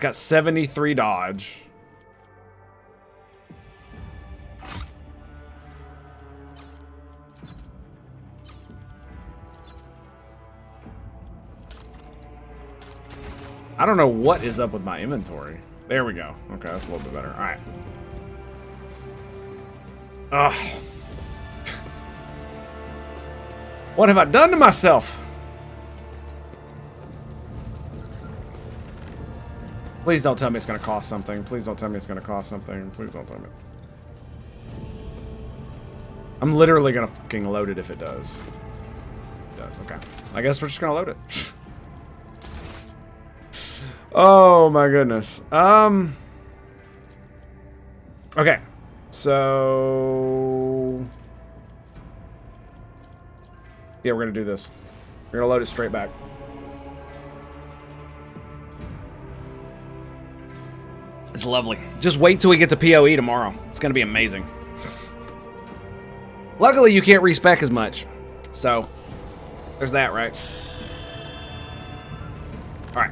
got 73 dodge. I don't know what is up with my inventory. There we go. Okay, that's a little bit better. All right. Ugh. What have I done to myself? Please don't tell me it's going to cost something. Please don't tell me it's going to cost something. Please don't tell me. I'm literally going to fucking load it if it does. It does. Okay. I guess we're just going to load it. Oh my goodness. Okay. So yeah, we're gonna do this. We're gonna load it straight back. It's lovely. Just wait till we get to PoE tomorrow. It's gonna be amazing. Luckily, you can't respec as much, so there's that, right? All right.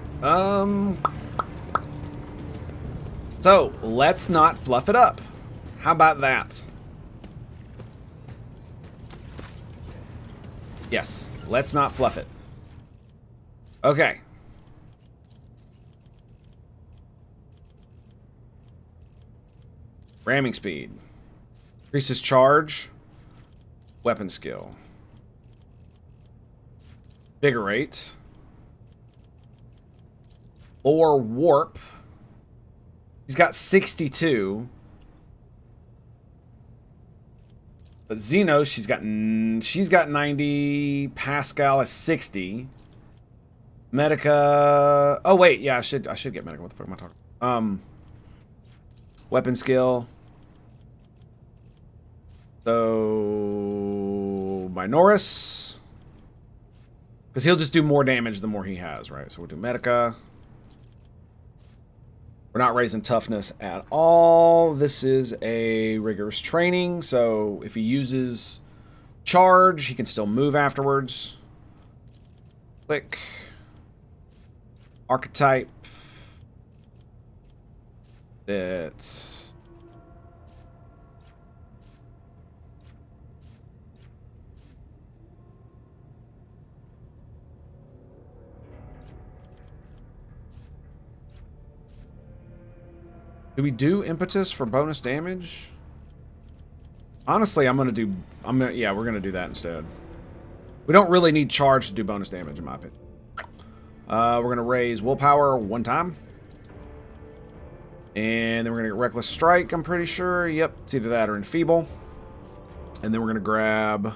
So let's not fluff it up. How about that? Yes, let's not fluff it. Okay. Ramming speed. Increases charge. Weapon skill. Vigorate. Or warp. He's got 62. But Xenos, she's got 90. Pascal is 60. Medica. Oh wait, yeah, I should get Medica. What the fuck am I talking? Weapon skill. So Minoris. Because he'll just do more damage the more he has, right? So we'll do Medica. We're not raising toughness at all. This is a rigorous training, so if he uses charge, he can still move afterwards. Click. Archetype. It's... Do we do impetus for bonus damage? Honestly, we're gonna do that instead. We don't really need charge to do bonus damage, in my opinion. We're gonna raise willpower one time. And then we're gonna get reckless strike, I'm pretty sure. Yep, it's either that or enfeeble. And then we're gonna grab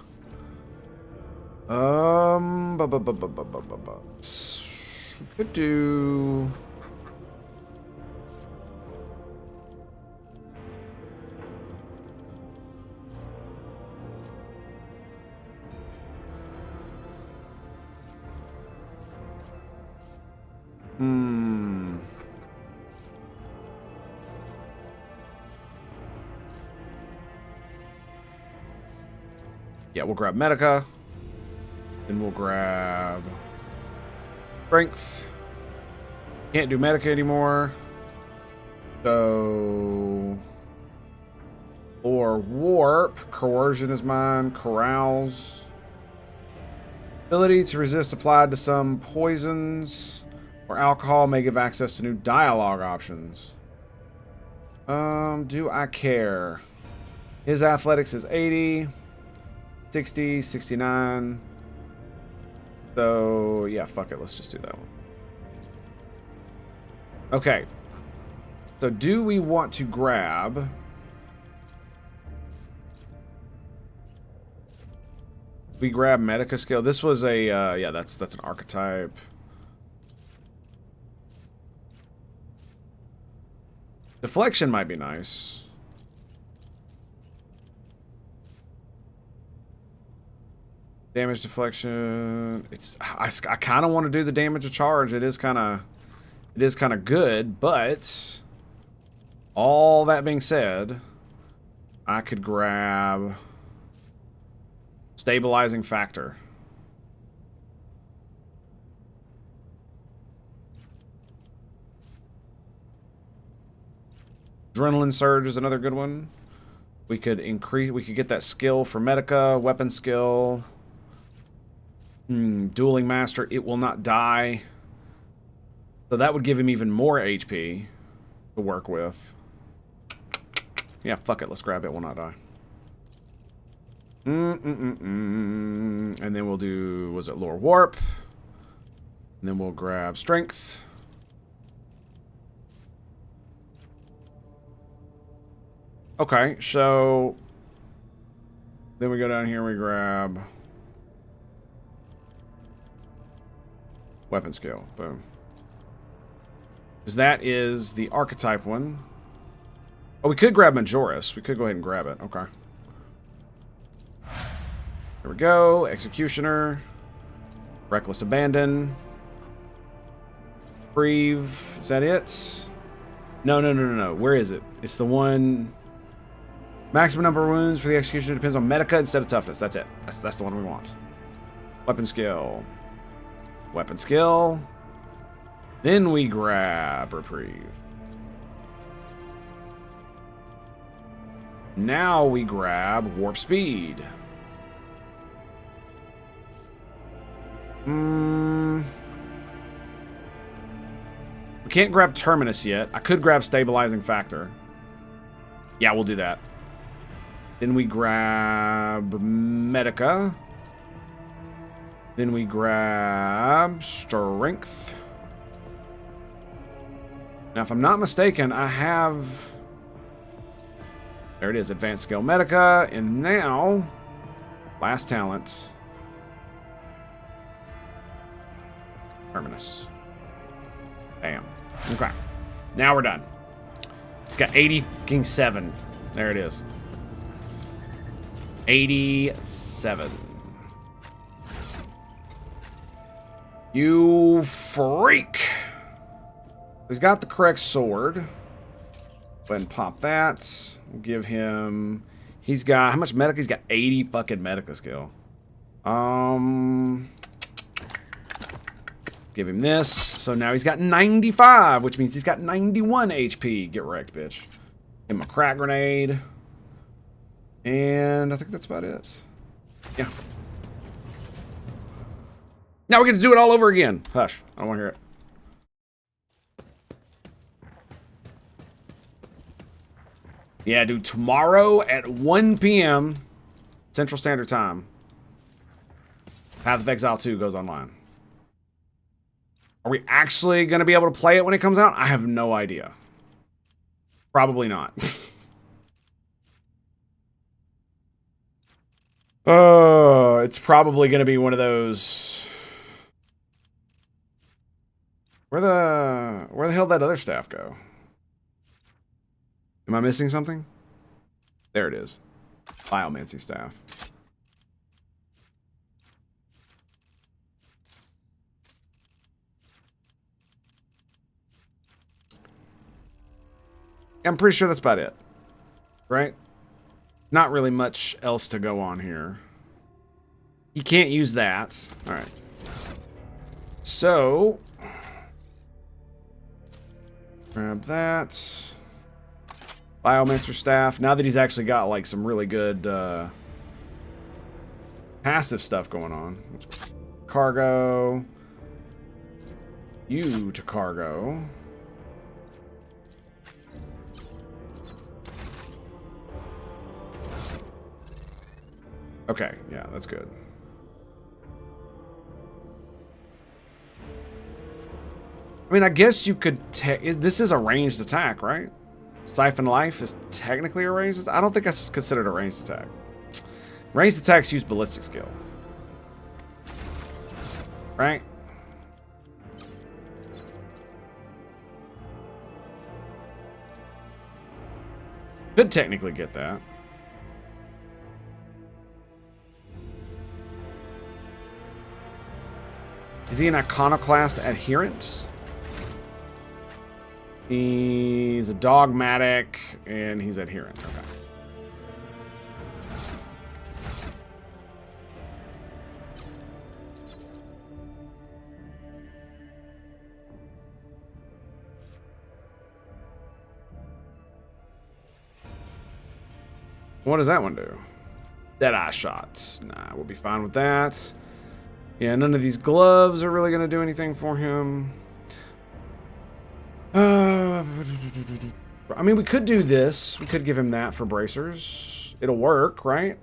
we could do yeah, we'll grab Medica. Then we'll grab Strength. Can't do Medica anymore. So... Or Warp. Coercion is mine. Carouse. Ability to resist applied to some poisons or alcohol may give access to new dialogue options. Do I care? His athletics is 80. 60, 69. So, yeah, fuck it. Let's just do that one. Okay. So, do we want to grab... We grab Medica skill. This was a, yeah, that's an archetype. Deflection might be nice. Damage deflection. I kind of want to do the damage of charge. It is kind of good, but all that being said, I could grab stabilizing factor. Adrenaline Surge is another good one. We could get that skill for Medica, weapon skill. Dueling Master, it will not die. So that would give him even more HP to work with. Yeah, fuck it. Let's grab it. Will not die. And then we'll do, was it Lore Warp? And then we'll grab Strength. Okay, so then we go down here and we grab weapon skill. Boom. Because that is the archetype one. Oh, we could grab Majoris. We could go ahead and grab it. Okay. There we go. Executioner. Reckless Abandon. Breve. Is that it? No. Where is it? It's the one... Maximum number of wounds for the executioner depends on Medica instead of toughness. That's it. That's the one we want. Weapon skill. Weapon skill. Then we grab Reprieve. Now we grab Warp Speed. We can't grab Terminus yet. I could grab Stabilizing Factor. Yeah, we'll do that. Then we grab Medica. Then we grab Strength. Now, if I'm not mistaken, I have... There it is, Advanced Skill Medica. And now, last talent. Terminus. Bam. Okay. Now we're done. It's got 87. There it is. 87. You freak. He's got the correct sword. Go ahead and pop that. We'll give him... He's got... How much Medica? He's got 80 fucking Medica skill. Give him this. So now he's got 95, which means he's got 91 HP. Get wrecked, bitch. Give him a crack grenade. And I think that's about it. Yeah. Now we get to do it all over again. Hush. I don't want to hear it. Yeah, dude. Tomorrow at 1 p.m. Central Standard Time, Path of Exile 2 goes online. Are we actually going to be able to play it when it comes out? I have no idea. Probably not. It's probably going to be one of those... Where the hell did that other staff go? Am I missing something? There it is. Biomancy staff. I'm pretty sure that's about it. Right? Not really much else to go on here. You can't use that. Alright. So... grab that. Biomancer staff. Now that he's actually got like some really good passive stuff going on. Cargo. You to cargo. Okay, yeah, that's good. I mean, I guess you could... This is a ranged attack, right? Siphon Life is technically a ranged... I don't think that's considered a ranged attack. Ranged attacks use ballistic skill. Right? Could technically get that. Is he an Iconoclast adherent? He's a dogmatic, and he's adherent. Okay. What does that one do? Deadeye shots. Nah, we'll be fine with that. Yeah, none of these gloves are really going to do anything for him. I mean, we could do this. We could give him that for bracers. It'll work, right?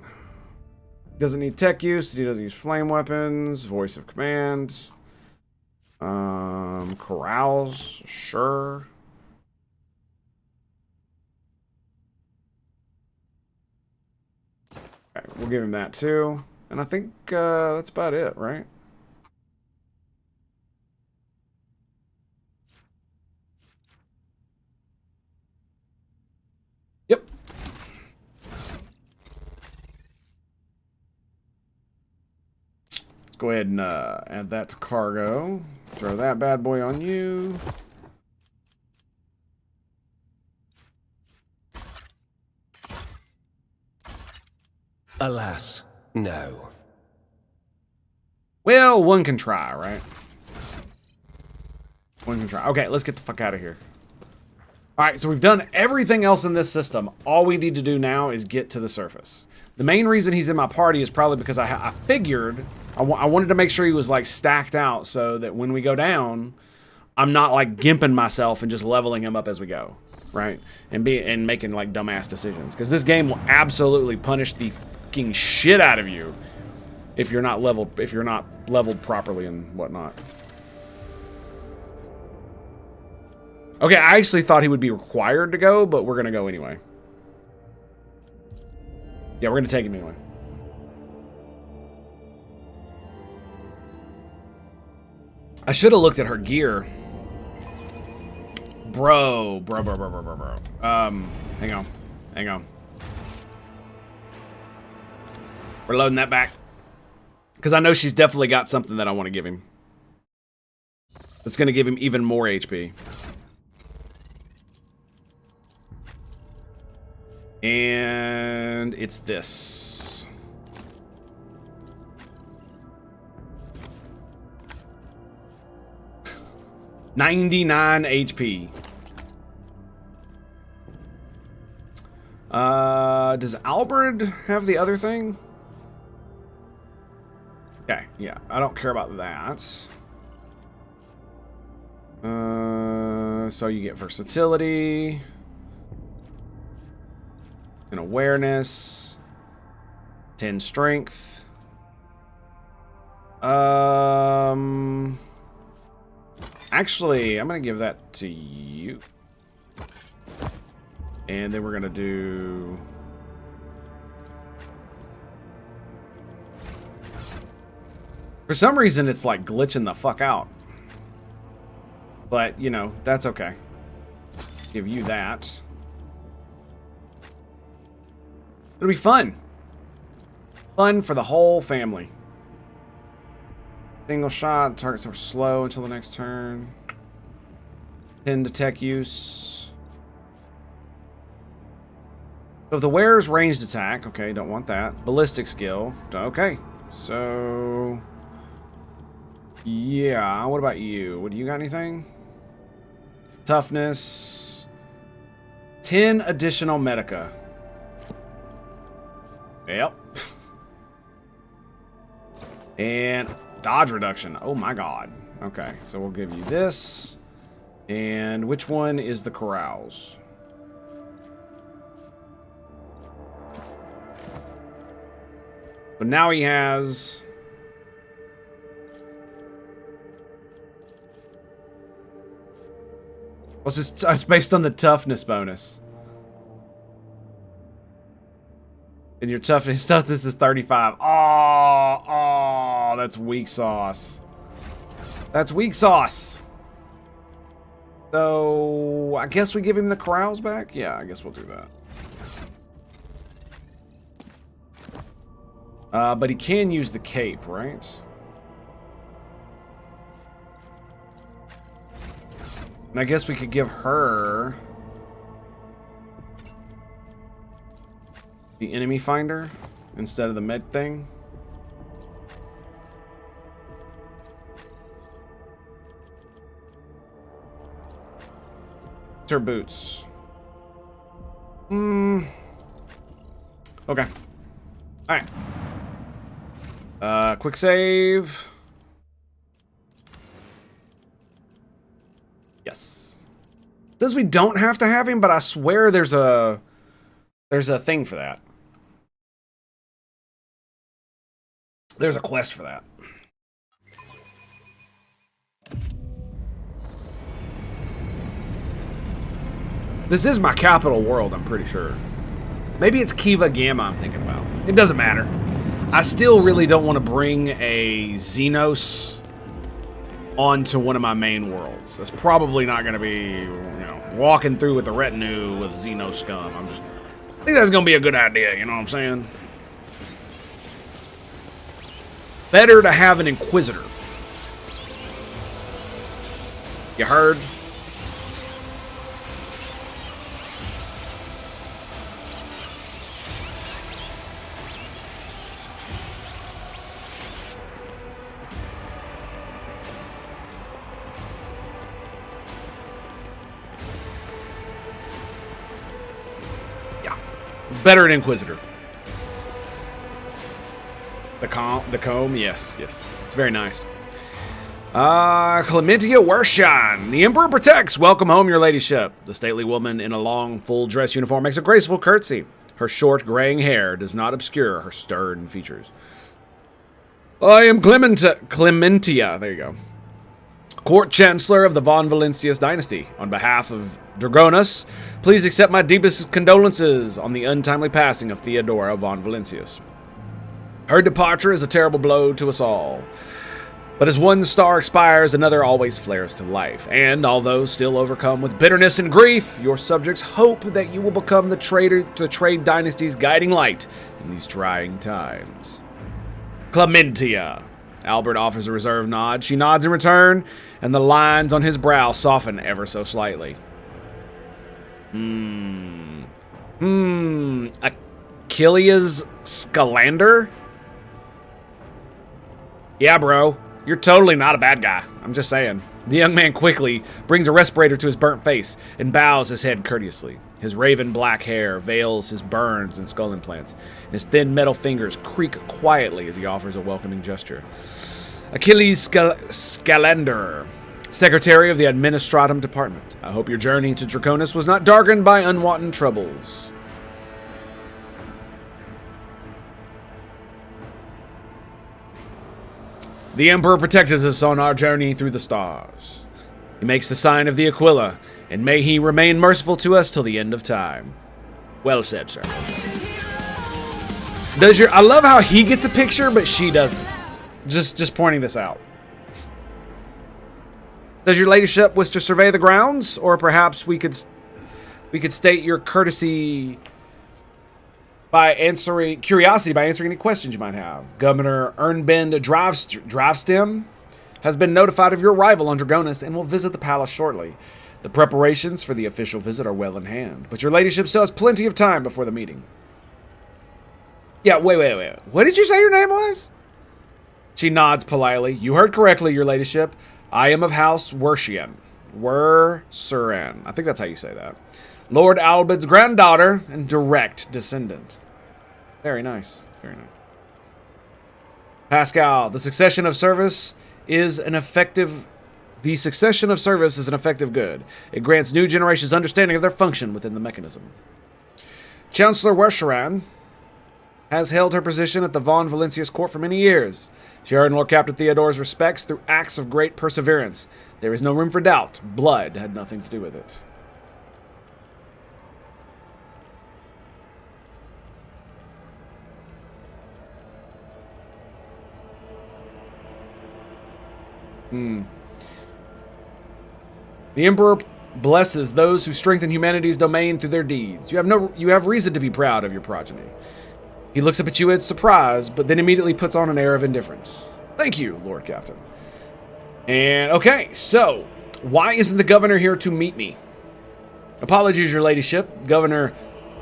Doesn't need tech use. He doesn't use flame weapons. Voice of command. Corrals. Sure. Okay, we'll give him that too. And I think that's about it, right? Yep. Let's go ahead and add that to cargo. Throw that bad boy on you. Alas, no. Well, one can try, right? One can try. Okay, let's get the fuck out of here. Alright, so we've done everything else in this system. All we need to do now is get to the surface. The main reason he's in my party is probably because I figured... I wanted to make sure he was, like, stacked out so that when we go down, I'm not, like, gimping myself and just leveling him up as we go, right? And making, like, dumbass decisions. Because this game will absolutely punish the fucking shit out of you if you're not leveled properly and whatnot. Okay, I actually thought he would be required to go, but we're going to go anyway. Yeah, we're going to take him anyway. I should have looked at her gear. Bro. Hang on. We're loading that back. Because I know she's definitely got something that I want to give him. That's going to give him even more HP. And it's this. 99 HP. Does Albert have the other thing? Okay, yeah, I don't care about that. So you get versatility and awareness, 10 strength. Actually, I'm gonna give that to you. And then we're gonna do... For some reason, it's like glitching the fuck out. But, you know, that's okay. Give you that. It'll be fun. Fun for the whole family. Single shot. Targets are slow until the next turn. 10 to tech use. So if the wearer's ranged attack, okay, don't want that. Ballistic skill, okay. So, yeah, what about you? What do you got anything? Toughness. 10 additional medica. Yep. And dodge reduction. Oh my god. Okay, so we'll give you this. And which one is the corrals? But now he has... What's this? It's based on the toughness bonus. And your toughness is 35. Oh, that's weak sauce. That's weak sauce. So, I guess we give him the corrals back? Yeah, I guess we'll do that. But he can use the cape, right? And I guess we could give her the enemy finder instead of the med thing. It's her boots. Okay. Alright. Quick save. Yes. Says we don't have to have him, but I swear there's a thing for that. There's a quest for that. This is my capital world, I'm pretty sure. Maybe it's Kiva Gamma I'm thinking about. It doesn't matter. I still really don't want to bring a Xenos onto one of my main worlds. That's probably not going to be, you know, walking through with a retinue with Xenos scum. I think that's going to be a good idea, you know what I'm saying? Better to have an Inquisitor. You heard? Better an Inquisitor. The comb, yes. It's very nice. Clementia Wershan. The Emperor protects. Welcome home, your ladyship. The stately woman in a long, full dress uniform makes a graceful curtsy. Her short, graying hair does not obscure her stern features. I am Clementia. There you go. Court Chancellor of the Von Valancius dynasty. On behalf of Dragonus, please accept my deepest condolences on the untimely passing of Theodora von Valancius. Her departure is a terrible blow to us all. But as one star expires, another always flares to life. And although still overcome with bitterness and grief, your subjects hope that you will become the trade dynasty's guiding light in these trying times. Clementia. Albert offers a reserved nod. She nods in return, and the lines on his brow soften ever so slightly. Achilles Scalander? Yeah, bro. You're totally not a bad guy. I'm just saying. The young man quickly brings a respirator to his burnt face and bows his head courteously. His raven black hair veils his burns and skull implants, and his thin metal fingers creak quietly as he offers a welcoming gesture. Achilles Scalander, Secretary of the Administratum Department. I hope your journey to Draconus was not darkened by unwanted troubles. The Emperor protected us on our journey through the stars. He makes the sign of the Aquila, and may he remain merciful to us till the end of time. Well said, sir. I love how he gets a picture, but she doesn't. Just pointing this out. Does your ladyship wish to survey the grounds, or perhaps we could state your curiosity by answering any questions you might have. Governor Ernbend Drivestem has been notified of your arrival on Dragonus and will visit the palace shortly. The preparations for the official visit are well in hand, but your ladyship still has plenty of time before the meeting. Yeah, wait. What did you say your name was? She nods politely. You heard correctly, your ladyship. I am of House Wershan. Wersuran. I think that's how you say that. Lord Albed's granddaughter and direct descendant. Very nice. Very nice. Pascal, the succession of service is an effective good. It grants new generations understanding of their function within the mechanism. Chancellor Wersharan has held her position at the Von Valancius court for many years. She earned Lord Captain Theodore's respects through acts of great perseverance. There is no room for doubt. Blood had nothing to do with it. The Emperor blesses those who strengthen humanity's domain through their deeds. You have reason to be proud of your progeny. He looks up at you in surprise, but then immediately puts on an air of indifference. Thank you, Lord Captain. And, okay, so, why isn't the governor here to meet me? Apologies, your ladyship. Governor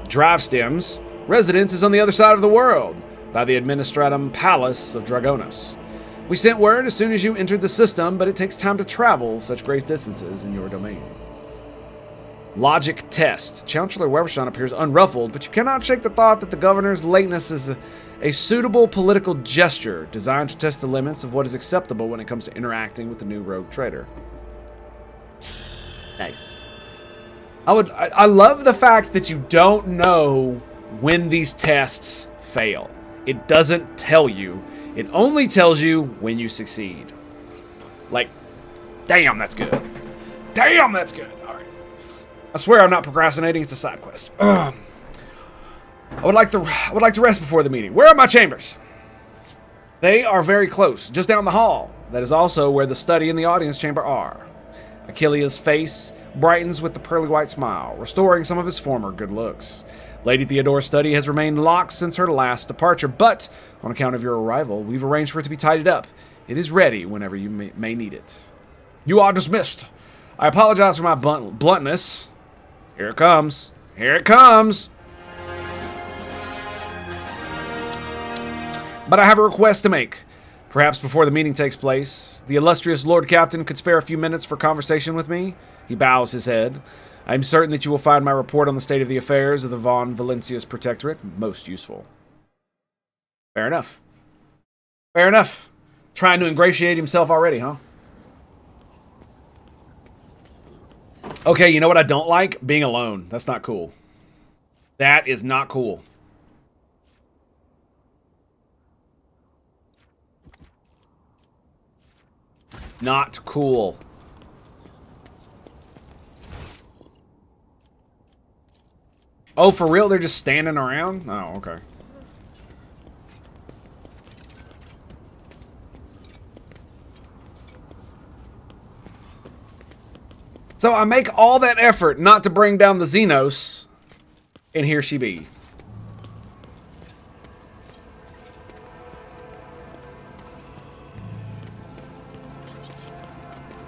Drivestem's residence is on the other side of the world, by the Administratum Palace of Dragonus. We sent word as soon as you entered the system, but it takes time to travel such great distances in your domain. Logic test. Chancellor Webershon appears unruffled, but you cannot shake the thought that the governor's lateness is a suitable political gesture designed to test the limits of what is acceptable when it comes to interacting with the new rogue trader. Nice. I love the fact that you don't know when these tests fail. It doesn't tell you. It only tells you when you succeed. Like, damn, that's good. Damn, that's good. All right. I swear I'm not procrastinating. It's a side quest. I would like to rest before the meeting. Where are my chambers? They are very close, just down the hall. That is also where the study and the audience chamber are. Achillea's face brightens with the pearly white smile, restoring some of his former good looks. Lady Theodora's study has remained locked since her last departure, but on account of your arrival, we've arranged for it to be tidied up. It is ready whenever you may need it. You are dismissed. I apologize for my bluntness. Here it comes. Here it comes. But I have a request to make. Perhaps before the meeting takes place, the illustrious Lord Captain could spare a few minutes for conversation with me. He bows his head. I am certain that you will find my report on the state of the affairs of the Von Valencia's Protectorate most useful. Fair enough. Fair enough. Trying to ingratiate himself already, huh? Okay, you know what I don't like? Being alone. That's not cool. That is not cool. Not cool. Oh, for real? They're just standing around? Oh, okay. So I make all that effort not to bring down the Xenos, and here she be.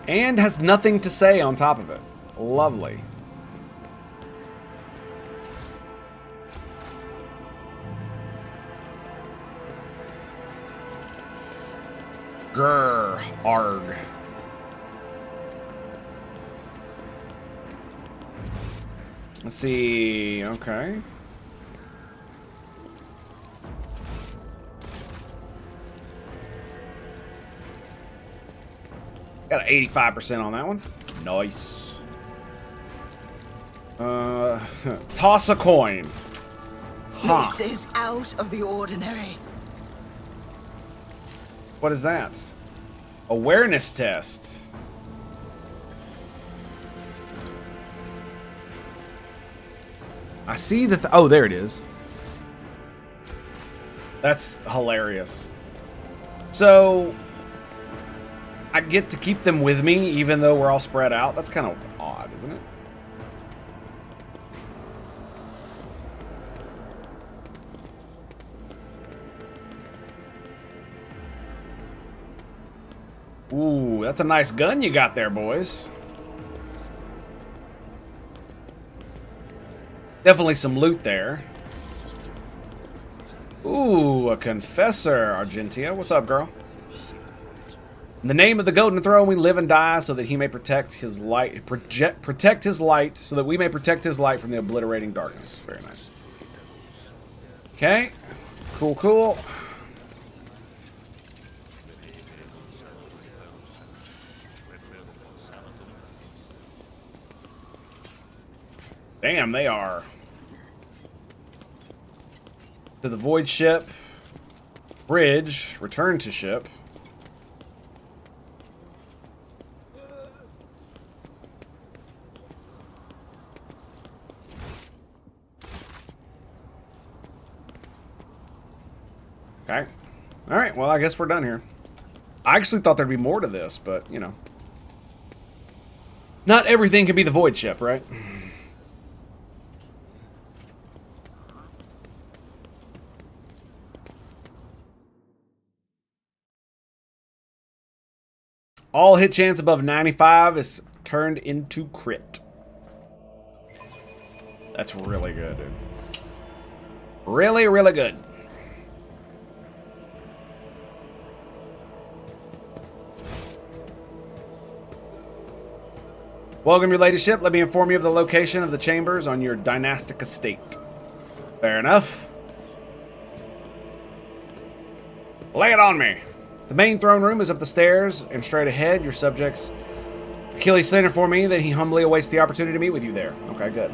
And has nothing to say on top of it. Lovely. Grr. Arg. Let's see. Okay. Got an 85% on that one. Nice. Toss a coin. Huh. This is out of the ordinary. What is that? Awareness test. I see the oh, there it is. That's hilarious. So I get to keep them with me even though we're all spread out. That's kind of odd, isn't it? Ooh, that's a nice gun you got there, boys. Definitely some loot there. Ooh, a confessor, Argentia. What's up, girl? In the name of the Golden Throne, we live and die so that he may protect his light, protect his light, so that we may protect his light from the obliterating darkness. Very nice. Okay. Cool, cool. Damn, they are. To the void ship. Bridge. Return to ship. Okay. Alright, well, I guess we're done here. I actually thought there'd be more to this, but, you know. Not everything can be the void ship, right? All hit chance above 95 is turned into crit. That's really good, dude. Really, really good. Welcome, your ladyship. Let me inform you of the location of the chambers on your dynastic estate. Fair enough. Lay it on me. The main throne room is up the stairs and straight ahead. Your subjects Achilles sent for me that he humbly awaits the opportunity to meet with you there. Okay, good.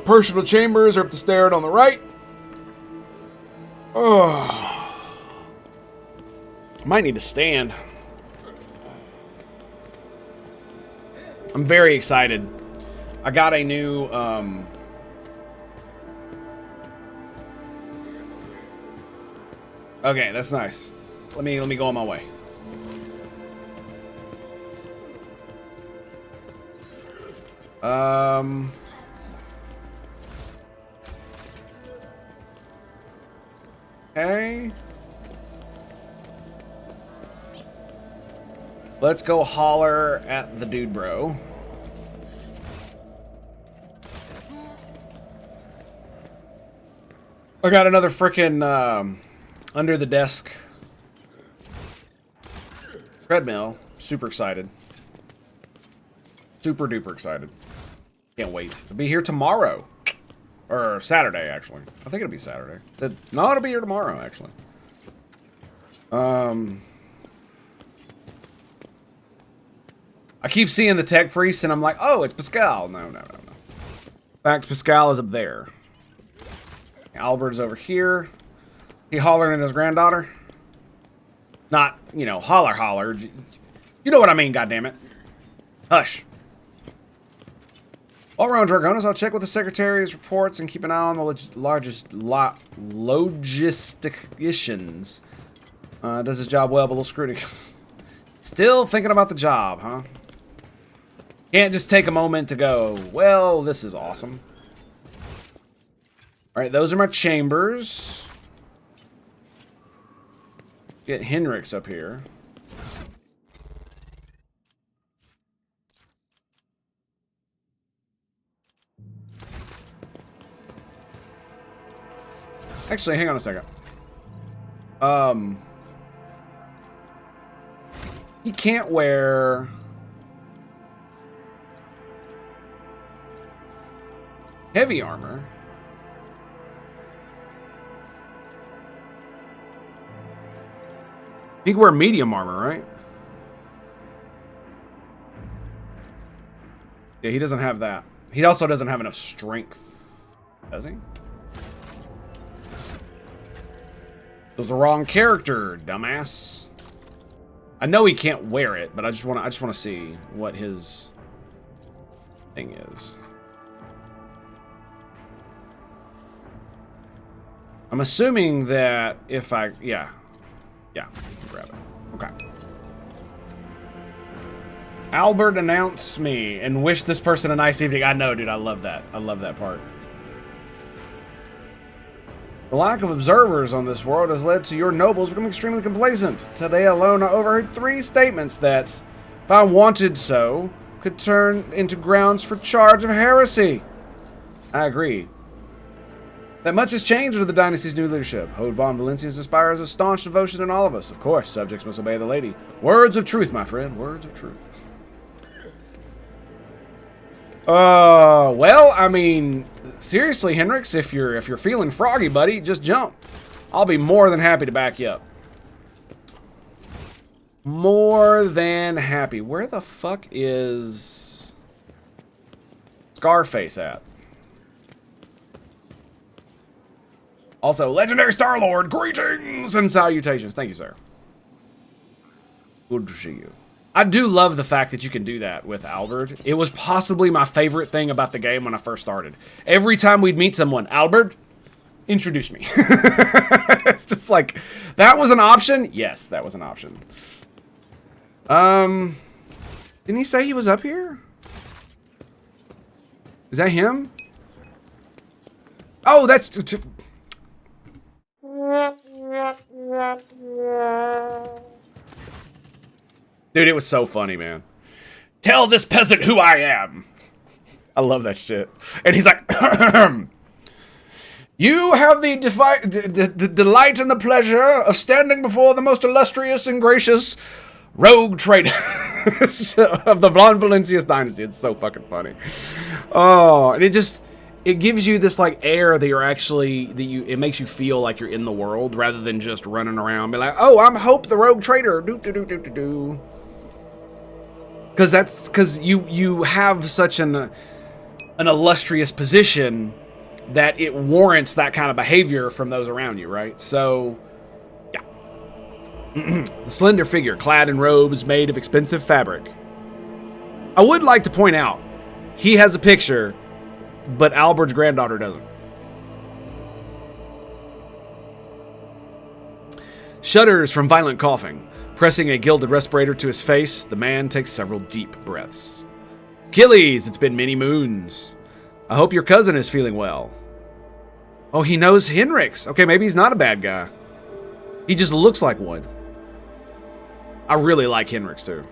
Personal chambers are up the stairs on the right. Might need to stand. I'm very excited. I got a new okay, that's nice. Let me go on my way. Okay. Let's go holler at the dude, bro. I got another frickin' under the desk treadmill. Super excited. Super duper excited. Can't wait to be here tomorrow. Or Saturday, actually. I think it'll be Saturday. No, it'll be here tomorrow, actually. I keep seeing the tech priest, and I'm like, oh, it's Pascal. No. In fact, Pascal is up there. Albert's over here. He hollering at his granddaughter. Not, you know, holler. You know what I mean, goddammit. Hush. While we're on Dragonis, I'll check with the secretary's reports and keep an eye on the logisticians. Does his job well, but a little scrutiny. Still thinking about the job, huh? Can't just take a moment to go, well, this is awesome. Alright, those are my chambers. Get Henrik's up here. Actually, hang on a second. He can't wear heavy armor. He can wear medium armor, right? Yeah, he doesn't have that. He also doesn't have enough strength. Does he? It was the wrong character, dumbass. I know he can't wear it, but I just want to see what his thing is. I'm assuming that if I yeah, grab it. Okay. Albert announced me and wished this person a nice evening. I know, dude. I love that. I love that part. The lack of observers on this world has led to your nobles becoming extremely complacent. Today alone, I overheard 3 statements that, if I wanted so, could turn into grounds for charge of heresy. I agree. That much has changed under the dynasty's new leadership. Hode von Valencius inspires a staunch devotion in all of us. Of course, subjects must obey the lady. Words of truth, my friend. Words of truth. Well, I mean, seriously, Henrix, if you're feeling froggy, buddy, just jump. I'll be more than happy to back you up. More than happy. Where the fuck is Scarface at? Also, Legendary Star-Lord, greetings and salutations. Thank you, sir. Good to see you. I do love the fact that you can do that with Albert. It was possibly my favorite thing about the game when I first started. Every time we'd meet someone, Albert, introduce me. It's just like, that was an option? Yes, that was an option. Didn't he say he was up here? Is that him? Oh, that's... Dude, it was so funny, man. Tell this peasant who I am. I love that shit. And he's like, You have the delight and the pleasure of standing before the most illustrious and gracious rogue traitor of the Von Valencius dynasty. It's so fucking funny. Oh, and it gives you this like air that you're actually it makes you feel like you're in the world rather than just running around be like, oh, I'm Hope the rogue traitor. Because you have such an illustrious position that it warrants that kind of behavior from those around you, right? So, yeah. The slender figure, clad in robes made of expensive fabric. I would like to point out, he has a picture, but Albert's granddaughter doesn't. Shudders from violent coughing. Pressing a gilded respirator to his face, the man takes several deep breaths. Achilles, it's been many moons. I hope your cousin is feeling well. Oh, he knows Henrix. Okay, maybe he's not a bad guy. He just looks like one. I really like Henrix, too.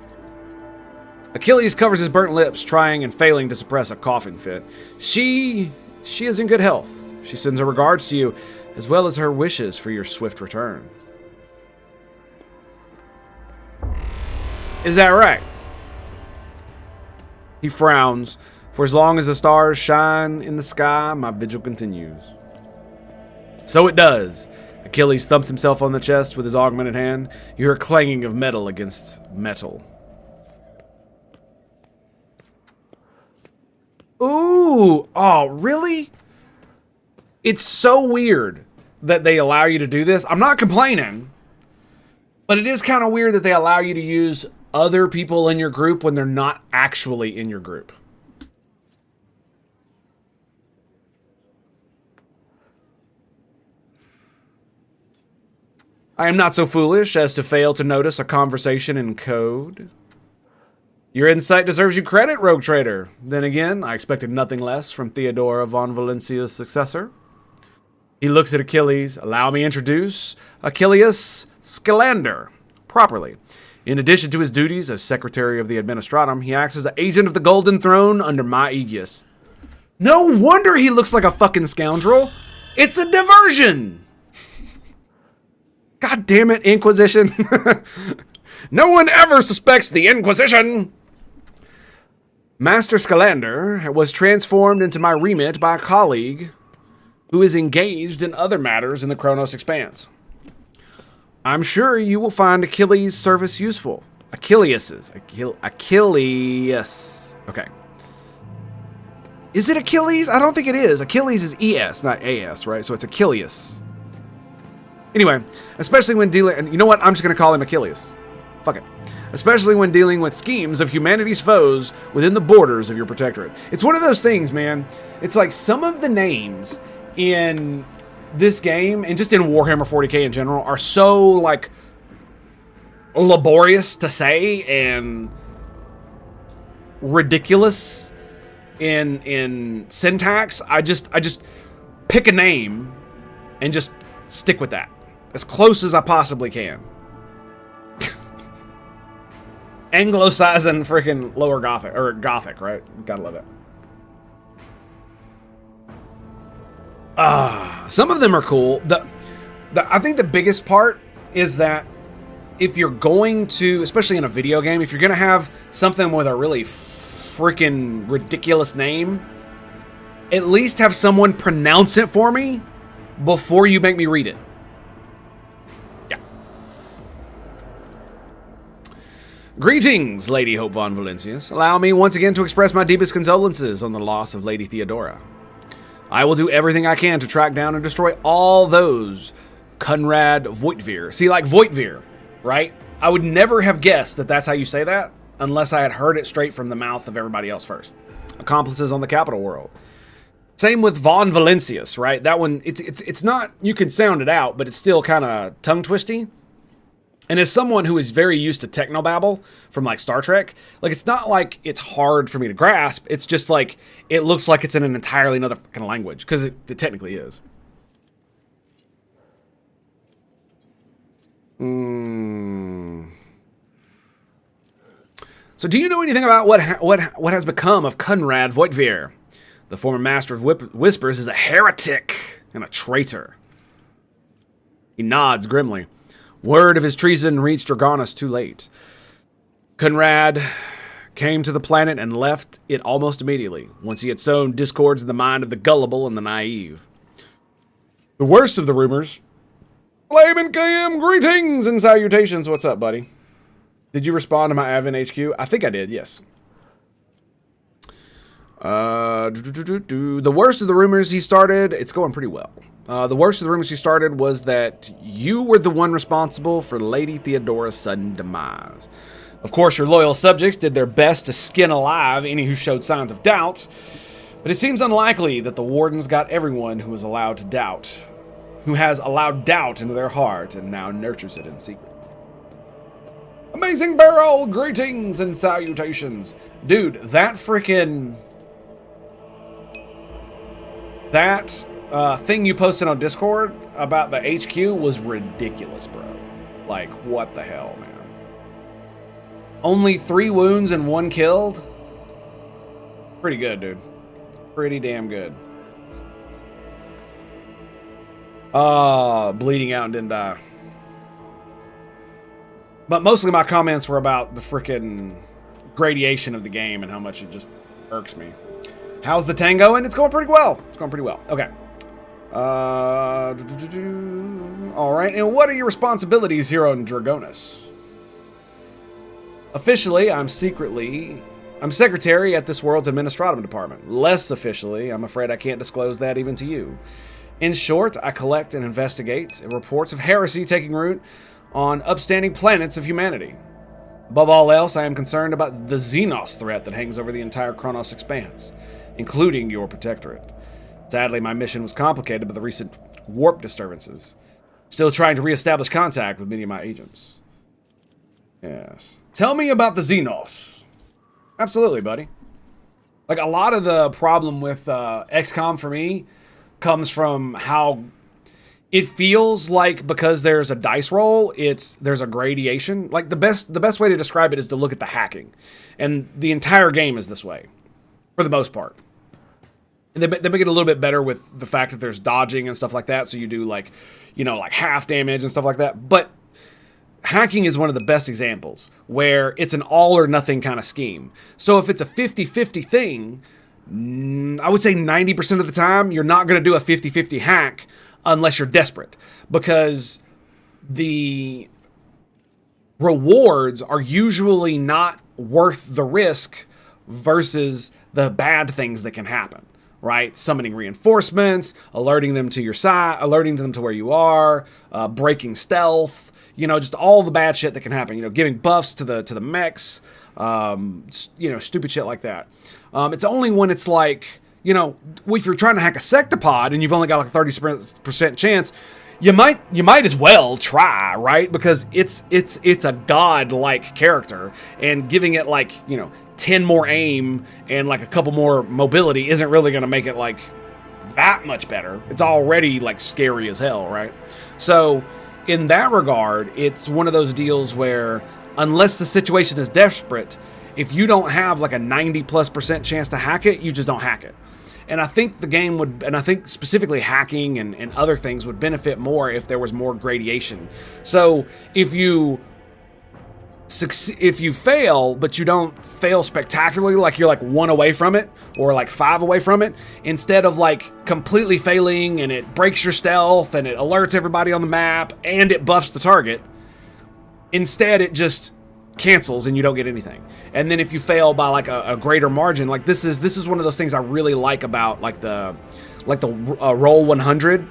Achilles covers his burnt lips, trying and failing to suppress a coughing fit. She is in good health. She sends her regards to you, as well as her wishes for your swift return. Is that right? He frowns. For as long as the stars shine in the sky, my vigil continues. So it does. Achilles thumps himself on the chest with his augmented hand. You hear a clanging of metal against metal. Ooh! Oh, really? It's so weird that they allow you to do this. I'm not complaining, but it is kind of weird that they allow you to use other people in your group when they're not actually in your group. I am not so foolish as to fail to notice a conversation in code. Your insight deserves you credit, rogue trader. Then again, I expected nothing less from Theodora von Valencia's successor. He looks at Achilles. Allow me to introduce Achilles Scalander properly. In addition to his duties as Secretary of the Administratum, he acts as an agent of the Golden Throne under my aegis. No wonder he looks like a fucking scoundrel. It's a diversion. God damn it, Inquisition. No one ever suspects the Inquisition. Master Scalander was transformed into my remit by a colleague who is engaged in other matters in the Kronos Expanse. I'm sure you will find Achilles' service useful. Achilles. Okay. Is it Achilles? I don't think it is. Achilles is ES, not AS, right? So it's Achilles. Anyway, especially when dealing... And you know what? I'm just going to call him Achilles. Fuck it. Especially when dealing with schemes of humanity's foes within the borders of your protectorate. It's one of those things, man. It's like some of the names in this game, and just in Warhammer 40k in general, are so, like, laborious to say and ridiculous in syntax. I just pick a name and just stick with that as close as I possibly can. Anglo-Saxon freaking lower Gothic, or Gothic, right? Gotta love it. Some of them are cool. I think the biggest part is that if you're going to, especially in a video game, if you're gonna have something with a really freaking ridiculous name, at least have someone pronounce it for me before you make me read it. Yeah. Greetings, Lady Hope von Valencius. Allow me once again to express my deepest condolences on the loss of Lady Theodora. I will do everything I can to track down and destroy all those Conrad Voitvir. See, like Voitvir, right? I would never have guessed that that's how you say that unless I had heard it straight from the mouth of everybody else first. Accomplices on the Capital World. Same with Von Valencius, right? That one, it's not, you can sound it out, but it's still kind of tongue-twisty. And as someone who is very used to technobabble from, like, Star Trek, like, it's not like it's hard for me to grasp. It's just, like, it looks like it's in an entirely another kind of language, because it technically is. So do you know anything about what has become of Conrad Voitvir? The former Master of Whispers is a heretic. and a traitor. He nods grimly. Word of his treason reached Dragonus too late. Conrad came to the planet and left it almost immediately, once he had sown discords in the mind of the gullible and the naive. The worst of the rumors. Flamin' KM, greetings and salutations. What's up, buddy? Did you respond to my Advent HQ? I think I did, yes. The worst of the rumors he started, it's going pretty well. The worst of the rumors he started was that you were the one responsible for Lady Theodora's sudden demise. Of course, your loyal subjects did their best to skin alive any who showed signs of doubt, but it seems unlikely that the wardens got everyone who was allowed to doubt, who has allowed doubt into their heart and now nurtures it in secret. Amazing Barrel, greetings and salutations. Dude, that freaking... That thing you posted on Discord about the HQ was ridiculous, bro. Like, what the hell, man? Only 3 wounds and 1 killed? Pretty good, dude. Pretty damn good. Bleeding out and didn't die. But mostly my comments were about the frickin' gradation of the game and how much it just irks me. How's the tango? And it's going pretty well. It's going pretty well. Okay. All right. And what are your responsibilities here on Dragonus? Officially, I'm secretary at this world's administrative department. Less officially, I'm afraid I can't disclose that even to you. In short, I collect and investigate reports of heresy taking root on upstanding planets of humanity. Above all else, I am concerned about the Xenos threat that hangs over the entire Kronos expanse, including your protectorate. Sadly, my mission was complicated by the recent warp disturbances. Still trying to reestablish contact with many of my agents. Yes. Tell me about the Xenos. Absolutely, buddy. Like, a lot of the problem with XCOM for me comes from how it feels like, because there's a dice roll, there's a gradation. Like, the best way to describe it is to look at the hacking. And the entire game is this way, for the most part. And they make it a little bit better with the fact that there's dodging and stuff like that, so you do, like, you know, like half damage and stuff like that. But hacking is one of the best examples, where it's an all or nothing kind of scheme. So if it's a 50-50 thing, I would say 90% of the time, you're not going to do a 50-50 hack unless you're desperate, because the rewards are usually not worth the risk versus the bad things that can happen, right? Summoning reinforcements, alerting them to your side, alerting them to where you are, breaking stealth, you know, just all the bad shit that can happen, you know, giving buffs to the mechs, you know, stupid shit like that. It's only when it's like, you know, if you're trying to hack a sectopod and you've only got like a 30% chance, you might as well try, right? Because it's a god-like character, and giving it like, you know, 10 more aim and like a couple more mobility isn't really going to make it like that much better. It's already like scary as hell, right? So in that regard, it's one of those deals where unless the situation is desperate, if you don't have like a 90+% chance to hack it, you just don't hack it. And I think the game would, and I think specifically hacking and other things would benefit more if there was more gradation. So if you fail, but you don't fail spectacularly, like you're like 1 away from it or like 5 away from it, instead of like completely failing and it breaks your stealth and it alerts everybody on the map and it buffs the target, instead it just cancels and you don't get anything. And then if you fail by like a greater margin, like this is one of those things I really like about like the roll 100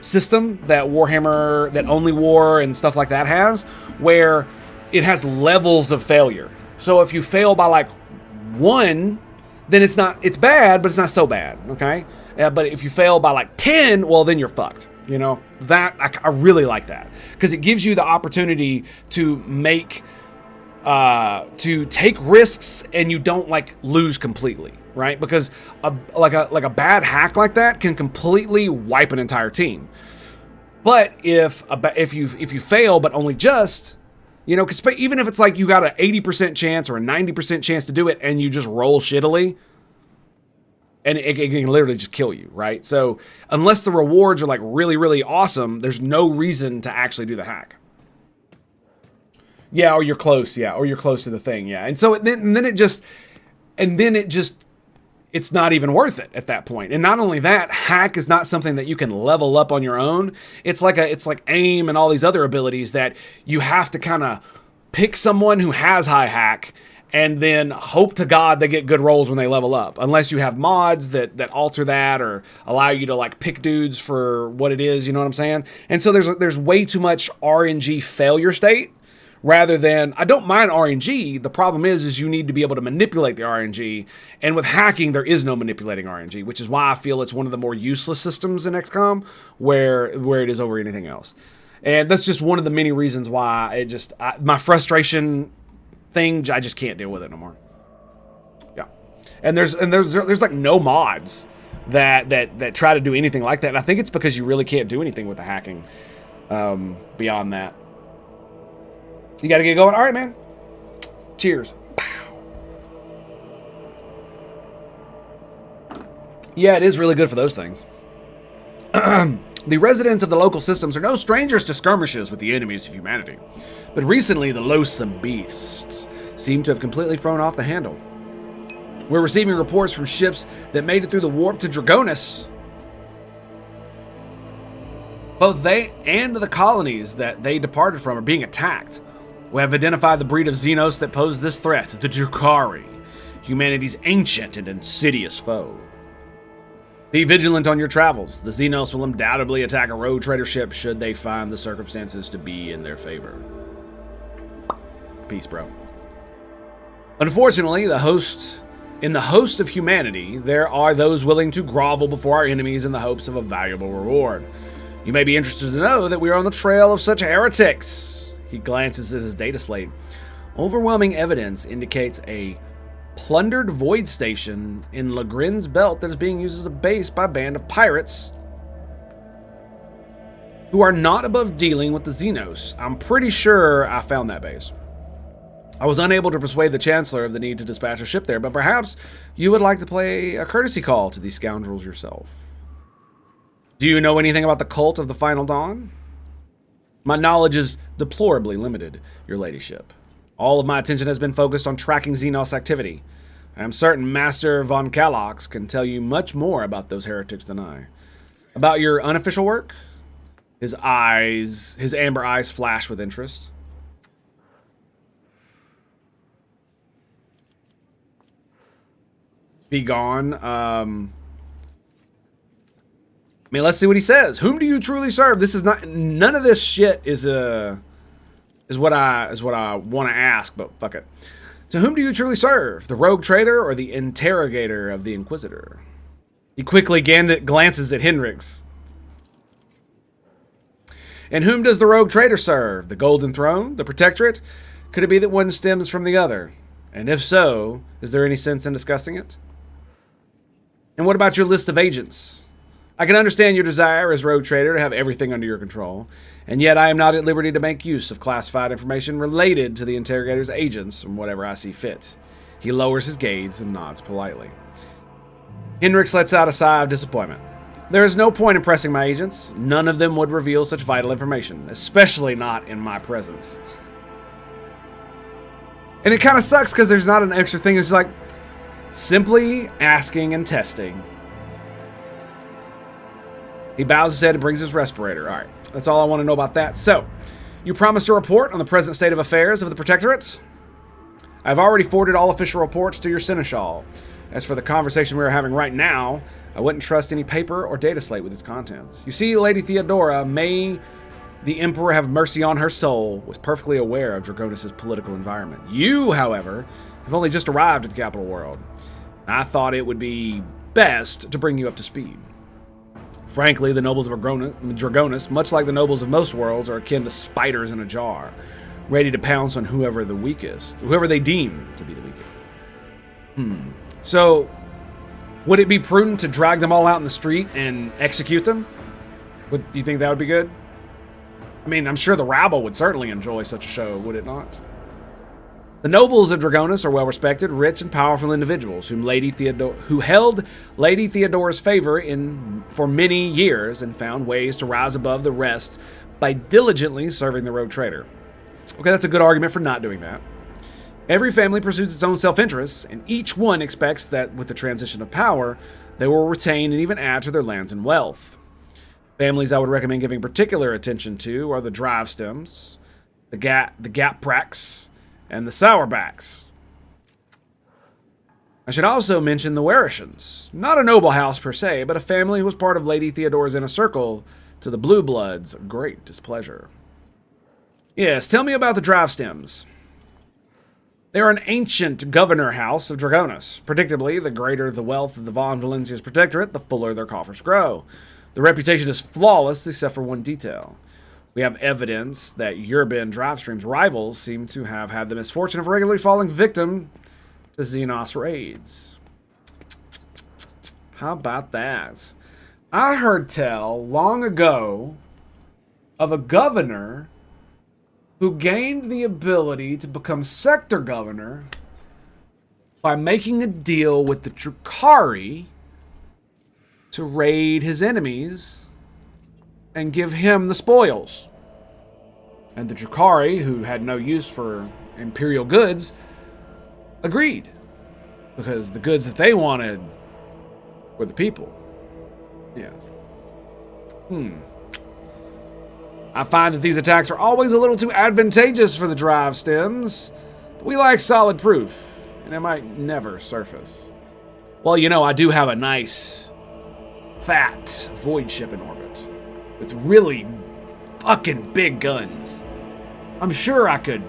system that Warhammer, that Only War and stuff like that has, where it has levels of failure. So if you fail by like 1, then it's bad, but it's not so bad, okay? But if you fail by like 10, well, then you're fucked. You know, that I really like that, because it gives you the opportunity to take risks and you don't like lose completely, right? Because a bad hack like that can completely wipe an entire team. But if you fail, but only just, you know, because even if it's like you got an 80% chance or a 90% chance to do it and you just roll shittily, And it can literally just kill you, right? So unless the rewards are like really, really awesome, there's no reason to actually do the hack. Yeah, or you're close, yeah, or you're close to the thing, yeah. And so it's not even worth it at that point. And not only that, hack is not something that you can level up on your own. It's like aim and all these other abilities that you have to kind of pick someone who has high hack and then hope to God they get good rolls when they level up. Unless you have mods that alter that or allow you to like pick dudes for what it is, you know what I'm saying? And so there's way too much RNG failure state rather than, I don't mind RNG. The problem is you need to be able to manipulate the RNG. And with hacking, there is no manipulating RNG, which is why I feel it's one of the more useless systems in XCOM where it is over anything else. And that's just one of the many reasons why my frustration thing, I just can't deal with it no more. Yeah. And there's like no mods that try to do anything like that. And I think it's because you really can't do anything with the hacking beyond that. You got to get going. All right, man. Cheers. Pow. Yeah, it is really good for those things. The residents of the local systems are no strangers to skirmishes with the enemies of humanity. But recently, the loathsome beasts seem to have completely thrown off the handle. We're receiving reports from ships that made it through the warp to Dragonis. Both they and the colonies that they departed from are being attacked. We have identified the breed of Xenos that pose this threat, the Drukhari, humanity's ancient and insidious foe. Be vigilant on your travels. The Xenos will undoubtedly attack a rogue trader ship should they find the circumstances to be in their favor. Peace, bro. Unfortunately, in the host of humanity, there are those willing to grovel before our enemies in the hopes of a valuable reward. You may be interested to know that we are on the trail of such heretics. He glances at his data slate. Overwhelming evidence indicates a plundered void station in Lagrin's belt that is being used as a base by a band of pirates who are not above dealing with the Xenos. I'm pretty sure I found that base. I was unable to persuade the Chancellor of the need to dispatch a ship there, but perhaps you would like to play a courtesy call to these scoundrels yourself. Do you know anything about the cult of the Final Dawn? My knowledge is deplorably limited, your ladyship. All of my attention has been focused on tracking Xenos activity. I am certain Master Von Kalox can tell you much more about those heretics than I. About your unofficial work? His amber eyes flash with interest. Be gone. I mean, let's see what he says. Whom do you truly serve? This is not. None of this shit is what I want to ask, but fuck it. To whom do you truly serve? The rogue trader or the interrogator of the Inquisitor? He quickly glances at Hendrix. And whom does the rogue trader serve? The Golden Throne? The Protectorate? Could it be that one stems from the other? And if so, is there any sense in discussing it? And what about your list of agents? I can understand your desire as rogue trader to have everything under your control, and yet I am not at liberty to make use of classified information related to the interrogator's agents from whatever I see fit. He lowers his gaze and nods politely. Hendrix lets out a sigh of disappointment. There is no point in pressing my agents. None of them would reveal such vital information, especially not in my presence. And it kind of sucks because there's not an extra thing. It's like simply asking and testing. He bows his head and brings his respirator. All right, that's all I want to know about that. So, you promised a report on the present state of affairs of the Protectorate? I've already forwarded all official reports to your Seneschal. As for the conversation we are having right now, I wouldn't trust any paper or data slate with its contents. You see, Lady Theodora, may the Emperor have mercy on her soul, was perfectly aware of Dragonis' political environment. You, however, have only just arrived at the capital world. And I thought it would be best to bring you up to speed. Frankly, the nobles of Dragonis, much like the nobles of most worlds, are akin to spiders in a jar, ready to pounce on whoever they deem to be the weakest. So, would it be prudent to drag them all out in the street and execute them? Do you think that would be good? I mean, I'm sure the rabble would certainly enjoy such a show, would it not? The nobles of Dragonus are well-respected, rich, and powerful individuals who held Lady Theodora's favor for many years and found ways to rise above the rest by diligently serving the rogue trader. Okay, that's a good argument for not doing that. Every family pursues its own self-interests, and each one expects that with the transition of power, they will retain and even add to their lands and wealth. Families I would recommend giving particular attention to are the Drive Stems, the Gapraks, and the Sourbacks. I should also mention the Werishans. Not a noble house per se, but a family who was part of Lady Theodora's inner circle, to the Blue Bloods' great displeasure. Yes, tell me about the Drive Stems. They are an ancient governor house of Dragonus. Predictably, the greater the wealth of the Von Valencia's protectorate, the fuller their coffers grow. The reputation is flawless except for one detail. We have evidence that Urban Drivestream's rivals seem to have had the misfortune of regularly falling victim to Xenos raids. How about that? I heard tell long ago of a governor who gained the ability to become sector governor by making a deal with the Drukhari to raid his enemies and give him the spoils. And the Drukhari, who had no use for imperial goods, agreed. Because the goods that they wanted were the people. Yes. I find that these attacks are always a little too advantageous for the Drive Stems. But we like solid proof, and it might never surface. Well, you know, I do have a nice, fat void ship in orbit with really fucking big guns. I'm sure I could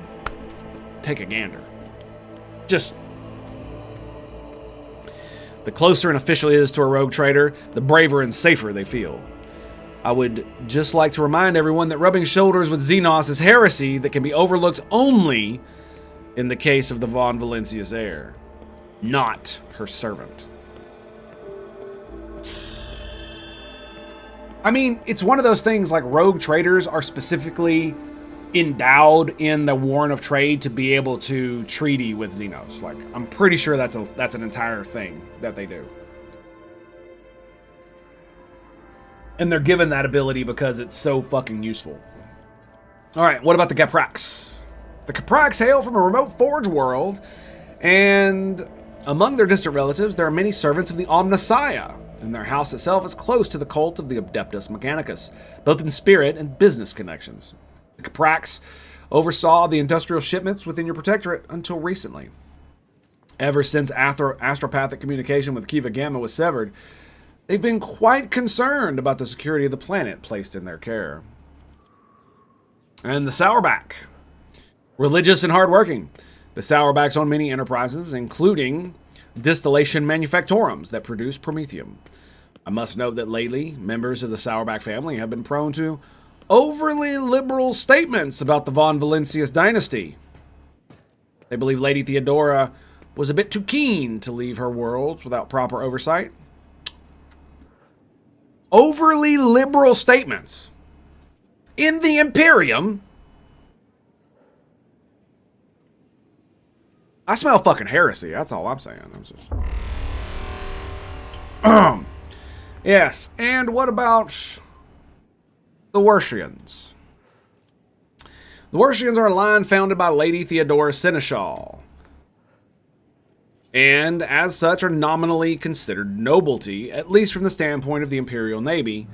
take a gander. Just the closer an official is to a rogue trader, the braver and safer they feel. I would just like to remind everyone that rubbing shoulders with Xenos is heresy that can be overlooked only in the case of the Von Valencia's heir, not her servant. I mean, it's one of those things like rogue traders are specifically endowed in the Warren of Trade to be able to treaty with Xenos. Like, I'm pretty sure that's an entire thing that they do. And they're given that ability because it's so fucking useful. Alright, what about the Gapraks? The Gapraks hail from a remote Forge world, and among their distant relatives, there are many servants of the Omnissiah, and their house itself is close to the cult of the Adeptus Mechanicus, both in spirit and business connections. The Gapraks oversaw the industrial shipments within your protectorate until recently. Ever since astropathic communication with Kiva Gamma was severed, they've been quite concerned about the security of the planet placed in their care. And the Sourback. Religious and hardworking. The Sourbacks own many enterprises, including distillation manufactorums that produce promethium. I must note that lately, members of the Sourback family have been prone to overly liberal statements about the Von Valencia's dynasty. They believe Lady Theodora was a bit too keen to leave her worlds without proper oversight. Overly liberal statements in the Imperium. I smell fucking heresy. That's all I'm saying. I'm just... Yes, and what about the Wershians? The Wershians are a line founded by Lady Theodora Seneschal, and as such are nominally considered nobility, at least from the standpoint of the Imperial Navy,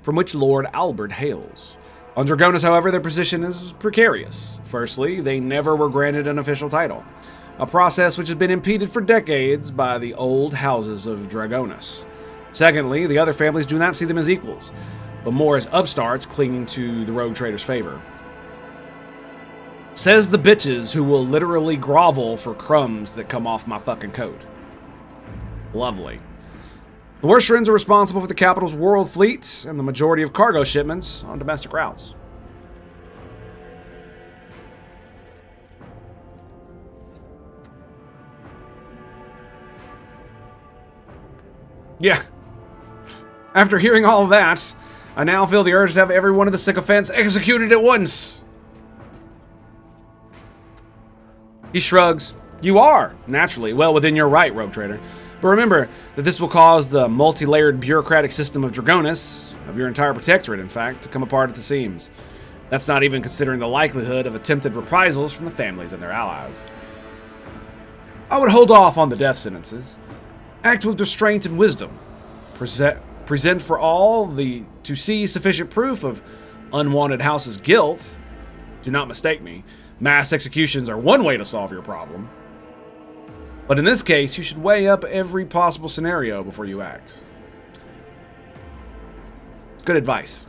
from which Lord Albert hails. On Dragonus, however, their position is precarious. Firstly, they never were granted an official title, a process which has been impeded for decades by the old houses of Dragonus. Secondly, the other families do not see them as equals, but more as upstarts clinging to the rogue trader's favor. Says the bitches who will literally grovel for crumbs that come off my fucking coat. Lovely. The Wershians are responsible for the capital's world fleet and the majority of cargo shipments on domestic routes. Yeah. After hearing all of that, I now feel the urge to have every one of the sycophants executed at once. He shrugs. You are, naturally, well within your right, Rogue Trader. But remember that this will cause the multi-layered bureaucratic system of Dragonis, of your entire protectorate, in fact, to come apart at the seams. That's not even considering the likelihood of attempted reprisals from the families and their allies. I would hold off on the death sentences. Act with restraint and wisdom. Present for all to see sufficient proof of unwanted house's guilt. Do not mistake me. Mass executions are one way to solve your problem. But in this case, you should weigh up every possible scenario before you act. Good advice.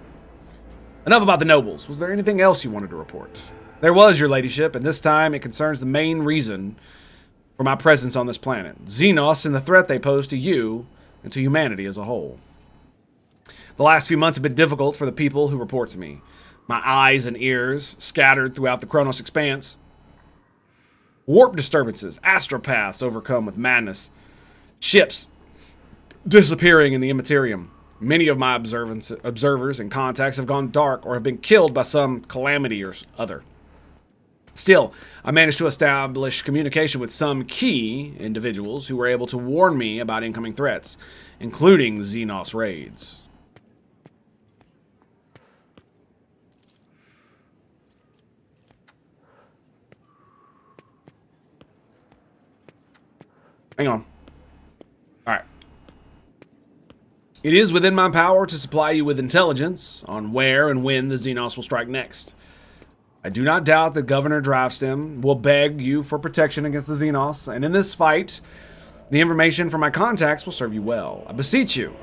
Enough about the nobles. Was there anything else you wanted to report? There was, your ladyship, and this time it concerns the main reason for my presence on this planet. Xenos and the threat they pose to you and to humanity as a whole. The last few months have been difficult for the people who report to me. My eyes and ears scattered throughout the Kronos expanse. Warp disturbances, astropaths overcome with madness, ships disappearing in the immaterium. Many of my observers and contacts have gone dark or have been killed by some calamity or other. Still, I managed to establish communication with some key individuals who were able to warn me about incoming threats, including Xenos raids. Hang on. All right. It is within my power to supply you with intelligence on where and when the Xenos will strike next. I do not doubt that Governor Drivestem will beg you for protection against the Xenos, and in this fight, the information from my contacts will serve you well. I beseech you,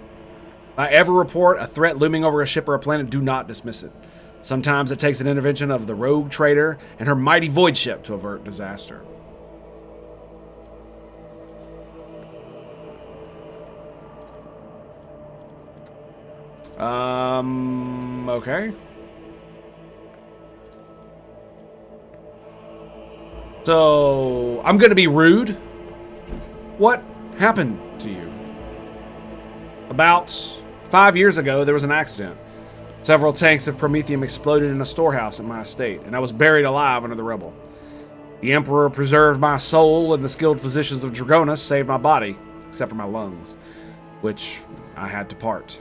if I ever report a threat looming over a ship or a planet, do not dismiss it. Sometimes it takes an intervention of the Rogue Trader and her mighty Void ship to avert disaster. Okay. So, I'm gonna be rude. What happened to you? About 5 years ago, there was an accident. Several tanks of promethium exploded in a storehouse at my estate, and I was buried alive under the rubble. The Emperor preserved my soul, and the skilled physicians of Dragonis saved my body, except for my lungs, which I had to part.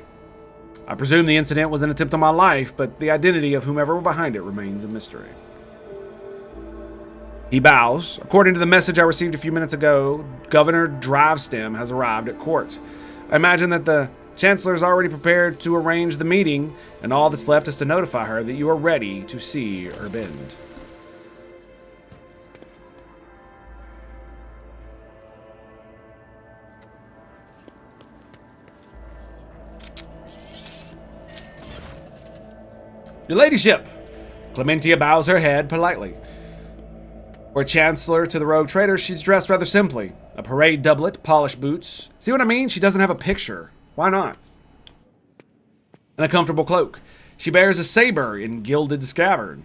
I presume the incident was an attempt on my life, but the identity of whomever were behind it remains a mystery. He bows. According to the message I received a few minutes ago, Governor Drivestem has arrived at court. I imagine that the Chancellor is already prepared to arrange the meeting, and all that's left is to notify her that you are ready to see Urbend. Your ladyship! Clementia bows her head politely. For a chancellor to the Rogue Trader, she's dressed rather simply. A parade doublet, polished boots. See what I mean? She doesn't have a picture. Why not? And a comfortable cloak. She bears a saber in gilded scabbard.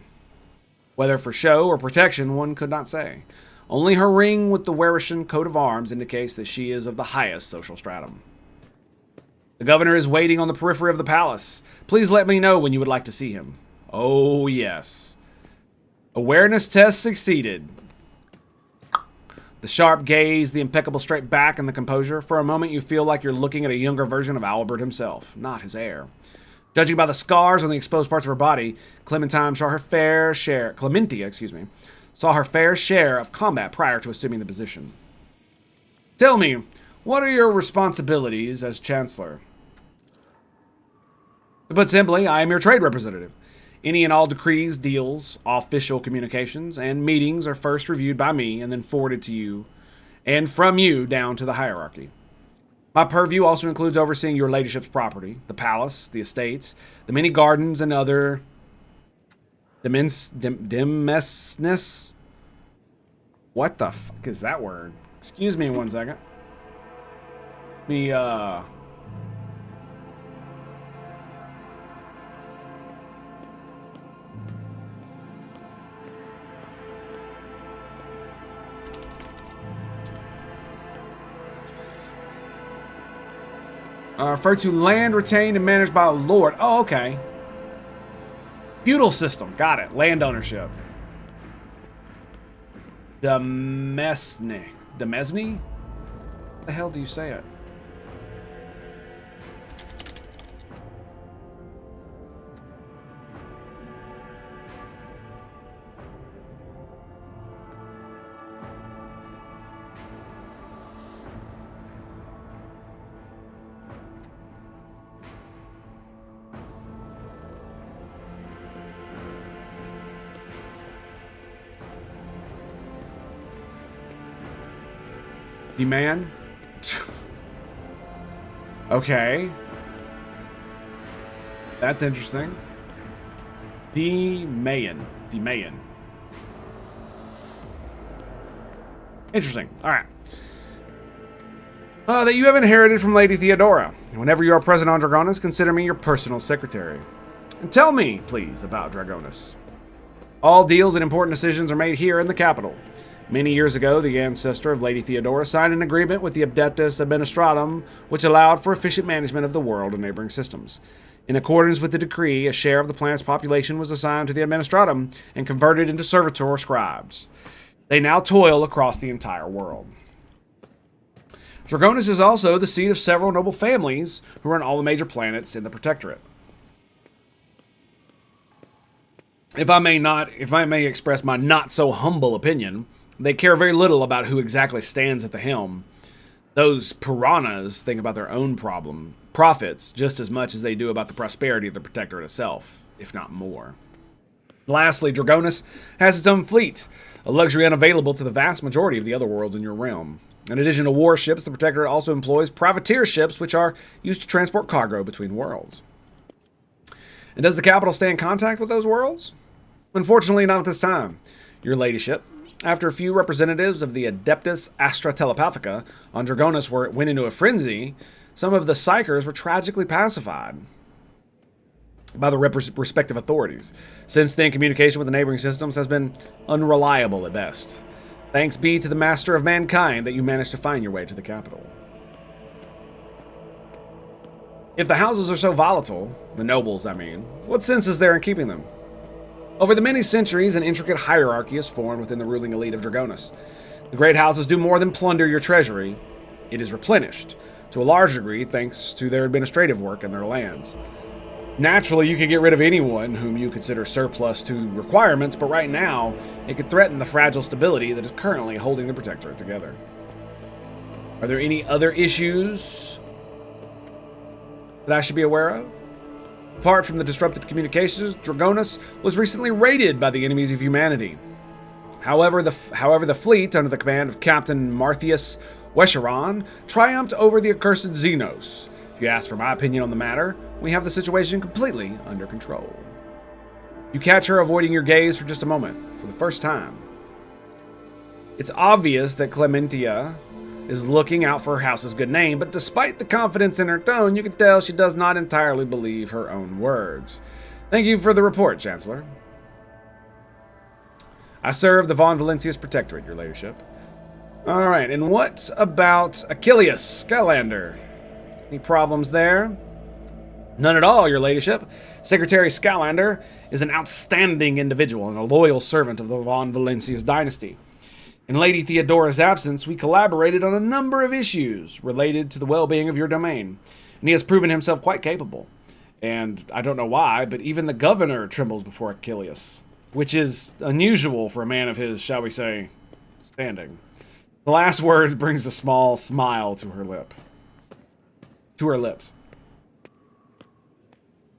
Whether for show or protection, one could not say. Only her ring with the Werishan coat of arms indicates that she is of the highest social stratum. The governor is waiting on the periphery of the palace. Please let me know when you would like to see him. Oh, yes. Awareness test succeeded. The sharp gaze, the impeccable straight back, and the composure. For a moment, you feel like you're looking at a younger version of Albert himself, not his heir. Judging by the scars on the exposed parts of her body, Clementia saw her fair share of combat prior to assuming the position. Tell me, what are your responsibilities as Chancellor? To put simply, I am your trade representative. Any and all decrees, deals, official communications, and meetings are first reviewed by me and then forwarded to you, and from you down to the hierarchy. My purview also includes overseeing your ladyship's property, the palace, the estates, the many gardens, and other demesnes. What the fuck is that word? Excuse me 1 second. Referred to land retained and managed by a lord. Oh, okay. Feudal system. Got it. Land ownership. Demesne. Demesne? How the hell do you say it? D-Man? Okay. That's interesting. D-Mayan. D-Mayan. Interesting. Alright. That you have inherited from Lady Theodora. Whenever you are present on Dragonus, consider me your personal secretary. And tell me, please, about Dragonus. All deals and important decisions are made here in the capital. Many years ago, the ancestor of Lady Theodora signed an agreement with the Adeptus Administratum, which allowed for efficient management of the world and neighboring systems. In accordance with the decree, a share of the planet's population was assigned to the Administratum and converted into servitor scribes. They now toil across the entire world. Dragonus is also the seat of several noble families who run all the major planets in the Protectorate. If I may express my not so humble opinion, they care very little about who exactly stands at the helm. Those piranhas think about their own profits, just as much as they do about the prosperity of the Protectorate itself, if not more. Lastly, Dragonus has its own fleet, a luxury unavailable to the vast majority of the other worlds in your realm. In addition to warships, the Protectorate also employs privateer ships, which are used to transport cargo between worlds. And does the capital stay in contact with those worlds? Unfortunately, not at this time. Your ladyship, after a few representatives of the Adeptus Astra Telepathica on Dragonus went into a frenzy, some of the Psychers were tragically pacified by the respective authorities. Since then, communication with the neighboring systems has been unreliable at best. Thanks be to the Master of Mankind that you managed to find your way to the capital. If the houses are so volatile, the nobles, I mean, what sense is there in keeping them? Over the many centuries, an intricate hierarchy is formed within the ruling elite of Dragonus. The great houses do more than plunder your treasury. It is replenished, to a large degree, thanks to their administrative work and their lands. Naturally, you could get rid of anyone whom you consider surplus to requirements, but right now, it could threaten the fragile stability that is currently holding the Protectorate together. Are there any other issues that I should be aware of? Apart from the disrupted communications, Dragonus was recently raided by the enemies of humanity. However, the fleet, under the command of Captain Marthius Wesheron, triumphed over the accursed Xenos. If you ask for my opinion on the matter, we have the situation completely under control. You catch her avoiding your gaze for just a moment, for the first time. It's obvious that Clementia is looking out for her house's good name, but despite the confidence in her tone, you can tell she does not entirely believe her own words. Thank you for the report, Chancellor. I serve the Von Valencius Protectorate, your ladyship. Alright, and what about Achilles Skylander? Any problems there? None at all, your ladyship. Secretary Skylander is an outstanding individual and a loyal servant of the Von Valencius dynasty. In Lady Theodora's absence, we collaborated on a number of issues related to the well-being of your domain, and he has proven himself quite capable. And I don't know why, but even the governor trembles before Achilles, which is unusual for a man of his, shall we say, standing. The last word brings a small smile to her lips.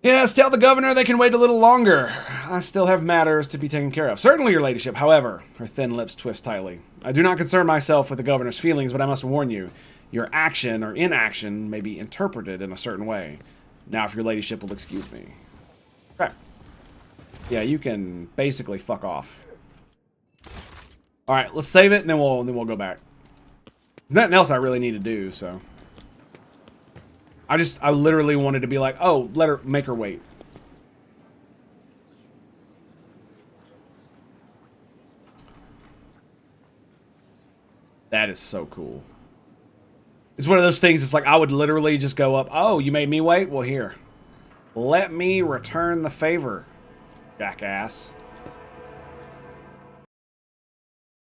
Yes, tell the governor they can wait a little longer. I still have matters to be taken care of. Certainly, your ladyship. However, her thin lips twist tightly. I do not concern myself with the governor's feelings, but I must warn you, your action or inaction may be interpreted in a certain way. Now, if your ladyship will excuse me. Okay. Yeah, you can basically fuck off. All right, let's save it, and then we'll go back. There's nothing else I really need to do, so. I literally wanted to be like, oh, make her wait. That is so cool. It's one of those things, it's like I would literally just go up, oh, you made me wait? Well, here. Let me return the favor, jackass.